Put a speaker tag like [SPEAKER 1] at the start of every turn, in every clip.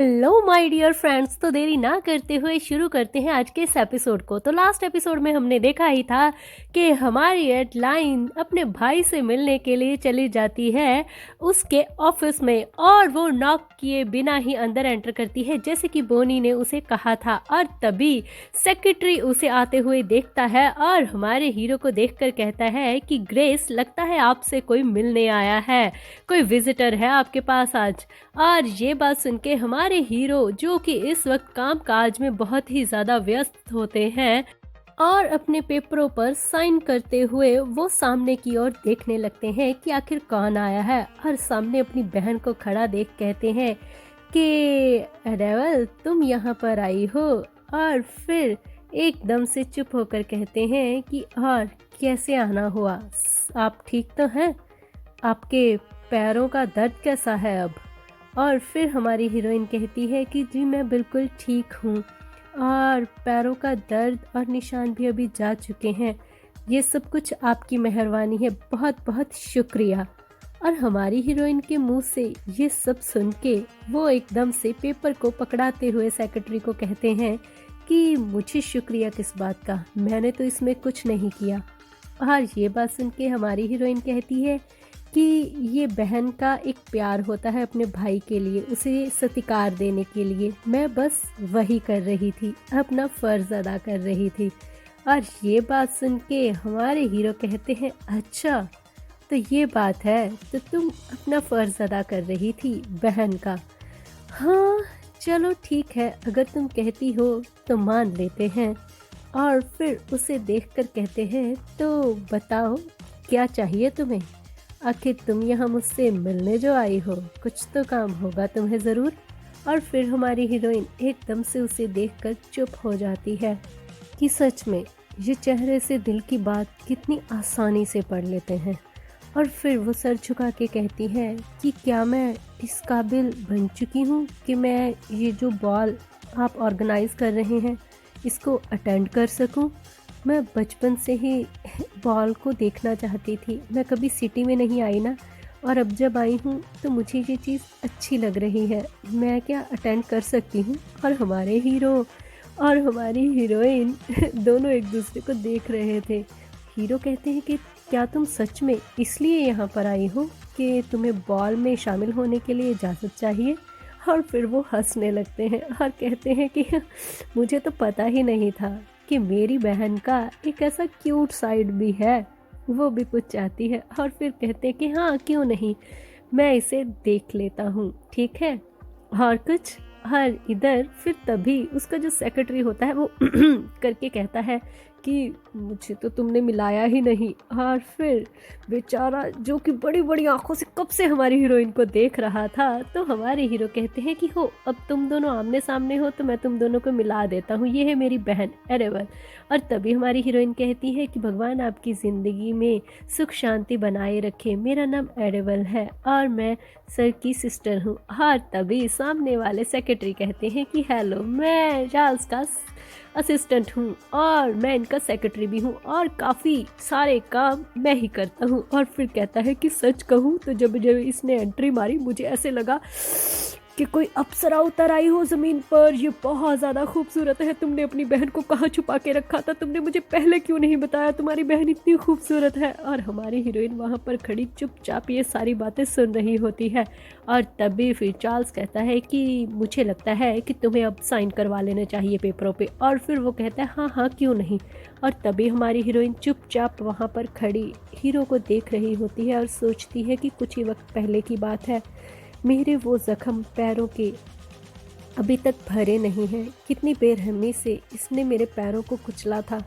[SPEAKER 1] Hello my dear friends. तो देरी ना करते हुए शुरू करते हैं आज के इस एपिसोड को। तो लास्ट एपिसोड में हमने देखा ही था कि हमारी एडलाइन अपने भाई से मिलने के लिए चली जाती है उसके ऑफिस में, और वो नॉक किए बिना ही अंदर एंटर करती है जैसे कि बोनी ने उसे कहा था। और तभी सेक्रेटरी उसे आते हुए देखता है और हमारे हीरो को देखकर कहता है कि ग्रेस, लगता है आपसे कोई मिलने आया है, कोई विजिटर है आपके पास आज। और ये बात सुन के हमारे हीरो, जो कि इस वक्त काम काज में बहुत ही ज़्यादा व्यस्त होते हैं और अपने पेपरों पर साइन करते हुए वो सामने की ओर देखने लगते हैं कि आखिर कौन आया है। और सामने अपनी बहन को खड़ा देख कहते हैं कि रेवल, तुम यहाँ पर आई हो। और फिर एकदम से चुप होकर कहते हैं कि और कैसे आना हुआ, आप ठीक तो हैं? आपके पैरों का दर्द कैसा है अब? और फिर हमारी हीरोइन कहती है कि जी मैं बिल्कुल ठीक हूँ, और पैरों का दर्द और निशान भी अभी जा चुके हैं। ये सब कुछ आपकी मेहरबानी है, बहुत बहुत शुक्रिया। और हमारी हीरोइन के मुंह से ये सब सुन के वो एकदम से पेपर को पकड़ाते हुए सेक्रेटरी को कहते हैं कि मुझे शुक्रिया किस बात का, मैंने तो इसमें कुछ नहीं किया। और ये बात सुन के हमारी हीरोइन कहती है कि ये बहन का एक प्यार होता है अपने भाई के लिए, उसे सत्कार देने के लिए। मैं बस वही कर रही थी, अपना फ़र्ज़ अदा कर रही थी। और ये बात सुन के हमारे हीरो कहते हैं, अच्छा तो ये बात है, तो तुम अपना फ़र्ज़ अदा कर रही थी बहन का। हाँ चलो ठीक है, अगर तुम कहती हो तो मान लेते हैं। और फिर उसे देखकर कहते हैं, तो बताओ क्या चाहिए तुम्हें? आखिर तुम यहाँ मुझसे मिलने जो आई हो, कुछ तो काम होगा तुम्हें ज़रूर। और फिर हमारी हीरोइन एकदम से उसे देखकर चुप हो जाती है कि सच में ये चेहरे से दिल की बात कितनी आसानी से पढ़ लेते हैं। और फिर वो सर झुका के कहती है कि क्या मैं इस काबिल बन चुकी हूँ कि मैं ये जो बॉल आप ऑर्गेनाइज़ कर रहे हैं इसको अटेंड कर सकूँ। मैं बचपन से ही बॉल को देखना चाहती थी, मैं कभी सिटी में नहीं आई ना, और अब जब आई हूँ तो मुझे ये चीज़ अच्छी लग रही है, मैं क्या अटेंड कर सकती हूँ? और हमारे हीरो और हमारी हीरोइन दोनों एक दूसरे को देख रहे थे। हीरो कहते हैं कि क्या तुम सच में इसलिए यहाँ पर आई हो कि तुम्हें बॉल में शामिल होने के लिए इजाज़त चाहिए? और फिर वो हंसने लगते हैं और कहते हैं कि मुझे तो पता ही नहीं था कि मेरी बहन का एक ऐसा क्यूट साइड भी है, वो भी कुछ चाहती है। और फिर कहते हैं कि हाँ क्यों नहीं, मैं इसे देख लेता हूँ, ठीक है। और कुछ हर इधर फिर तभी उसका जो सेक्रेटरी होता है वो करके कहता है कि मुझे तो तुमने मिलाया ही नहीं। और फिर बेचारा जो कि बड़ी बड़ी आंखों से कब से हमारी हीरोइन को देख रहा था, तो हमारे हीरो कहते हैं कि हो अब तुम दोनों आमने सामने हो तो मैं तुम दोनों को मिला देता हूँ, ये है मेरी बहन एरेवल। और तभी हमारी हीरोइन कहती है कि भगवान आपकी ज़िंदगी में सुख शांति बनाए रखे, मेरा नाम एरेवल है और मैं सर की सिस्टर हूँ। और तभी सामने वाले सेक्रेटरी कहते हैं कि हेलो, मैं चार्ल्स का असिस्टेंट हूँ और मैं इनका सेक्रेटरी भी हूँ और काफ़ी सारे काम मैं ही करता हूँ। और फिर कहता है कि सच कहूँ तो जब जब इसने एंट्री मारी मुझे ऐसे लगा कि कोई अप्सरा उतर आई हो ज़मीन पर, ये बहुत ज़्यादा खूबसूरत है। तुमने अपनी बहन को कहाँ छुपा के रखा था, तुमने मुझे पहले क्यों नहीं बताया, तुम्हारी बहन इतनी खूबसूरत है। और हमारी हीरोइन वहाँ पर खड़ी चुपचाप ये सारी बातें सुन रही होती है। और तभी फिर चार्ल्स कहता है कि मुझे लगता है कि तुम्हें अब साइन करवा लेने चाहिए पेपरों पे। और फिर वो कहता है हाँ हाँ क्यों नहीं। और तभी हमारी हीरोइन चुपचाप वहाँ पर खड़ी हीरो को देख रही होती है और सोचती है कि कुछ ही वक्त पहले की बात है, मेरे वो ज़ख्म पैरों के अभी तक भरे नहीं हैं, कितनी बेरहमी से इसने मेरे पैरों को कुचला था,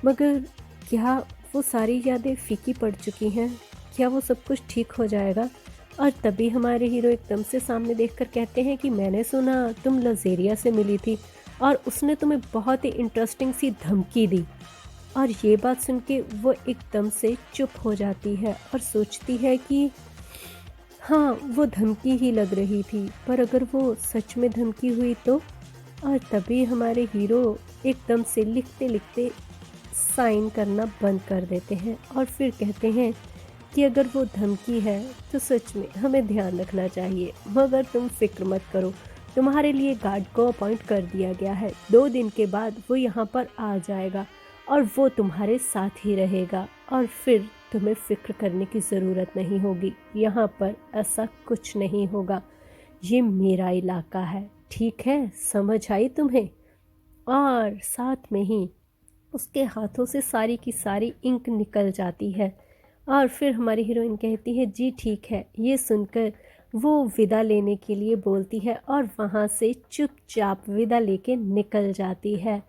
[SPEAKER 1] मगर क्या वो सारी यादें फीकी पड़ चुकी हैं, क्या वो सब कुछ ठीक हो जाएगा। और तभी हमारे हीरो एकदम से सामने देखकर कहते हैं कि मैंने सुना तुम लजेरिया से मिली थी और उसने तुम्हें बहुत ही इंटरेस्टिंग सी धमकी दी। और ये बात सुन के वो एकदम से चुप हो जाती है और सोचती है कि हाँ वो धमकी ही लग रही थी, पर अगर वो सच में धमकी हुई तो। और तभी हमारे हीरो एकदम से लिखते लिखते साइन करना बंद कर देते हैं और फिर कहते हैं कि अगर वो धमकी है तो सच में हमें ध्यान रखना चाहिए, मगर तुम फिक्र मत करो, तुम्हारे लिए गार्ड को अपॉइंट कर दिया गया है। 2 दिन के बाद वो यहाँ पर आ जाएगा और वो तुम्हारे साथ ही रहेगा और फिर तुम्हें फ़िक्र करने की ज़रूरत नहीं होगी। यहाँ पर ऐसा कुछ नहीं होगा। ये मेरा इलाका है, ठीक है? समझ आई तुम्हें? और साथ में ही उसके हाथों से सारी की सारी इंक निकल जाती है और फिर हमारी हीरोइन कहती है जी ठीक है। ये सुनकर वो विदा लेने के लिए बोलती है और वहाँ से चुपचाप विदा लेके निकल जाती है।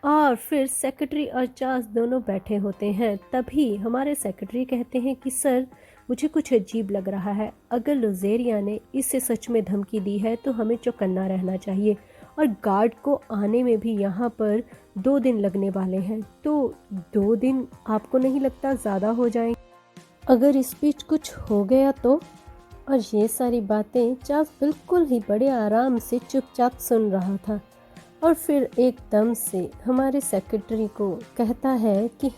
[SPEAKER 1] और फिर सेक्रेटरी और चार्ल्स दोनों बैठे होते हैं। तभी हमारे सेक्रेटरी कहते हैं कि सर, मुझे कुछ अजीब लग रहा है। अगर लुज़ेरिया ने इसे सच में धमकी दी है तो हमें चौकन्ना रहना चाहिए और गार्ड को आने में भी यहाँ पर 2 दिन लगने वाले हैं। तो 2 दिन आपको नहीं लगता ज़्यादा हो जाएंगे? अगर इस बीच कुछ हो गया तो? और ये सारी बातें चार्ल्स बिल्कुल ही बड़े आराम से चुपचाप सुन रहा था और फिर एकदम से हमारे सेक्रेटरी को कहता है कि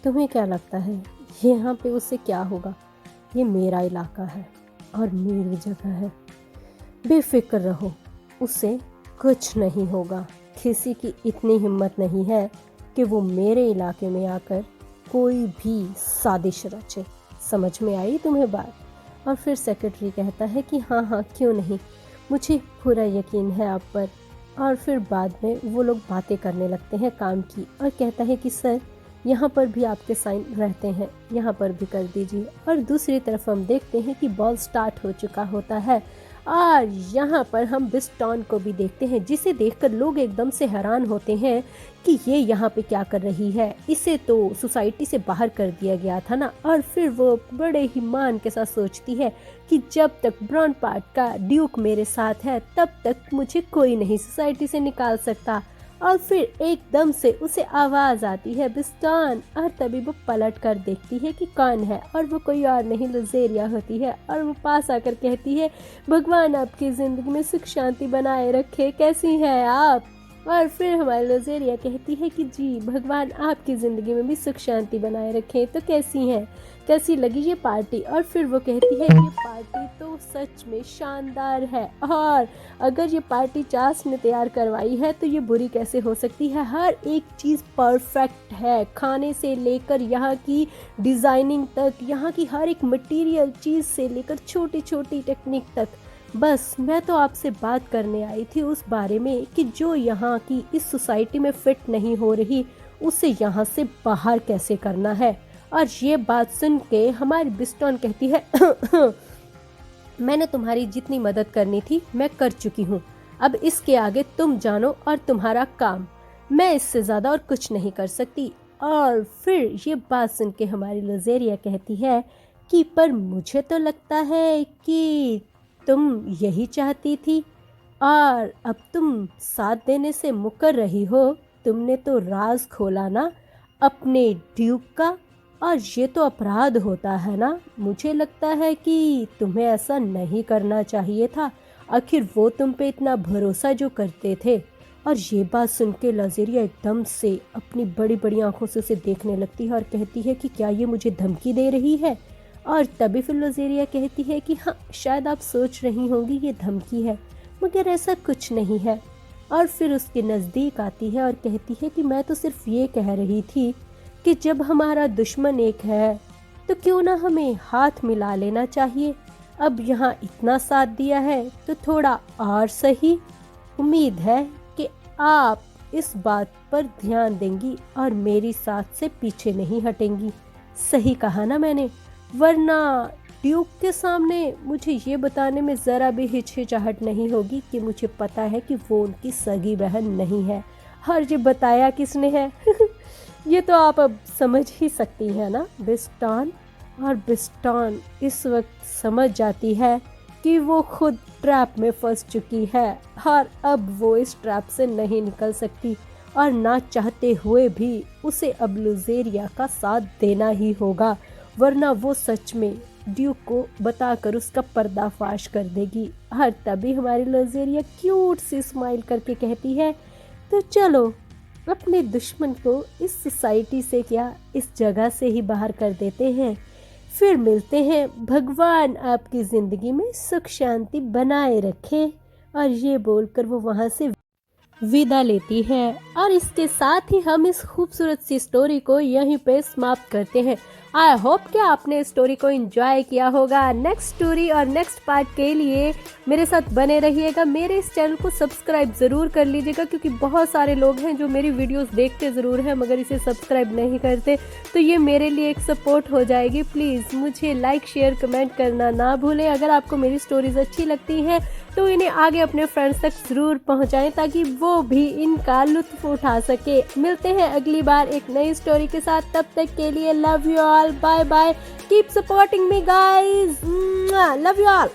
[SPEAKER 1] तुम्हें क्या लगता है यहाँ पे उसे क्या होगा? ये मेरा इलाका है और मेरी जगह है, बेफिक्र रहो, उसे कुछ नहीं होगा। किसी की इतनी हिम्मत नहीं है कि वो मेरे इलाके में आकर कोई भी साजिश रचे। समझ में आई तुम्हें बात? और फिर सेक्रेटरी कहता है कि हाँ हाँ क्यों नहीं, मुझे पूरा यकीन है आप पर। और फिर बाद में वो लोग बातें करने लगते हैं काम की और कहता है कि सर, यहाँ पर भी आपके साइन रहते हैं, यहाँ पर भी कर दीजिए। और दूसरी तरफ हम देखते हैं कि बॉल स्टार्ट हो चुका होता है और यहाँ पर हम बिस्टॉन को भी देखते हैं, जिसे देखकर लोग एकदम से हैरान होते हैं कि ये यहाँ पे क्या कर रही है। इसे तो सोसाइटी से बाहर कर दिया गया था ना। और फिर वो बड़े ही मान के साथ सोचती है कि जब तक ब्रॉन पार्ट का ड्यूक मेरे साथ है तब तक मुझे कोई नहीं सोसाइटी से निकाल सकता। और फिर एकदम से उसे आवाज़ आती है बिस्टॉन, और तभी वो पलट कर देखती है कि कौन है और वो कोई और नहीं लुज़ेरिया होती है। और वो पास आकर कहती है भगवान आपकी ज़िंदगी में सुख शांति बनाए रखे, कैसी हैं आप? और फिर हमारी लुज़ेरिया कहती है कि जी भगवान आपकी ज़िंदगी में भी सुख शांति बनाए रखें। तो कैसी हैं, कैसी लगी ये पार्टी? और फिर वो कहती है ये पार्टी तो सच में शानदार है और अगर ये पार्टी चार्ल्स ने तैयार करवाई है तो ये बुरी कैसे हो सकती है। हर एक चीज़ परफेक्ट है, खाने से लेकर यहाँ की डिज़ाइनिंग तक, यहाँ की हर एक मटेरियल चीज़ से लेकर छोटी छोटी टेक्निक तक। बस मैं तो आपसे बात करने आई थी उस बारे में कि जो यहाँ की इस सोसाइटी में फिट नहीं हो रही उसे यहाँ से बाहर कैसे करना है। और ये बात सुन के हमारी बिस्टॉन कहती है मैंने तुम्हारी जितनी मदद करनी थी मैं कर चुकी हूँ, अब इसके आगे तुम जानो और तुम्हारा काम, मैं इससे ज़्यादा और कुछ नहीं कर सकती। और फिर ये बात सुन के हमारी लुज़ेरिया कहती है कि पर मुझे तो लगता है कि तुम यही चाहती थी और अब तुम साथ देने से मुकर रही हो। तुमने तो राज खोला ना अपने ड्यूक का, और ये तो अपराध होता है ना। मुझे लगता है कि तुम्हें ऐसा नहीं करना चाहिए था, आखिर वो तुम पे इतना भरोसा जो करते थे। और ये बात सुन के लुज़ेरिया एकदम से अपनी बड़ी बड़ी आंखों से उसे देखने लगती है और कहती है कि क्या ये मुझे धमकी दे रही है। और तभी फिर लुज़ेरिया कहती है कि हाँ, शायद आप सोच रही होंगी ये धमकी है, मगर ऐसा कुछ नहीं है। और फिर उसके नज़दीक आती है और कहती है कि मैं तो सिर्फ ये कह रही थी कि जब हमारा दुश्मन एक है तो क्यों ना हमें हाथ मिला लेना चाहिए। अब यहाँ इतना साथ दिया है तो थोड़ा और सही। उम्मीद है कि आप इस बात पर ध्यान देंगी और मेरी साथ से पीछे नहीं हटेंगी। सही कहा ना मैंने? वरना ड्यूक के सामने मुझे ये बताने में ज़रा भी हिचकिचाहट नहीं होगी कि मुझे पता है कि वो उनकी सगी बहन नहीं है। और ये बताया किसने है ये तो आप अब समझ ही सकती हैं ना बिस्टॉन। और बिस्टॉन इस वक्त समझ जाती है कि वो खुद ट्रैप में फंस चुकी है और अब वो इस ट्रैप से नहीं निकल सकती और ना चाहते हुए भी उसे अब लुज़ेरिया का साथ देना ही होगा, वरना वो सच में ड्यूक को बताकर उसका पर्दाफाश कर देगी। और तभी हमारी लुज़ेरिया क्यूट सी स्माइल करके कहती है तो चलो अपने दुश्मन को इस सोसाइटी से क्या इस जगह से ही बाहर कर देते हैं, फिर मिलते हैं। भगवान आपकी ज़िंदगी में सुख शांति बनाए रखे। और ये बोलकर वो वहाँ से विदा लेती है। और इसके साथ ही हम इस खूबसूरत सी स्टोरी को यहीं पे समाप्त करते हैं। आई होप कि आपने इस स्टोरी को एंजॉय किया होगा। नेक्स्ट स्टोरी और नेक्स्ट पार्ट के लिए मेरे साथ बने रहिएगा। मेरे इस चैनल को सब्सक्राइब ज़रूर कर लीजिएगा, क्योंकि बहुत सारे लोग हैं जो मेरी वीडियोस देखते ज़रूर हैं मगर इसे सब्सक्राइब नहीं करते, तो ये मेरे लिए एक सपोर्ट हो जाएगी। प्लीज़ मुझे लाइक शेयर कमेंट करना ना भूलें। अगर आपको मेरी स्टोरीज अच्छी लगती हैं तो इन्हें आगे अपने फ्रेंड्स तक ज़रूर पहुंचाएं, ताकि वो भी इनका लुत्फ उठा सके। मिलते हैं अगली बार एक नई स्टोरी के साथ। तब तक के लिए love you all, bye bye, keep supporting me guys, love you all.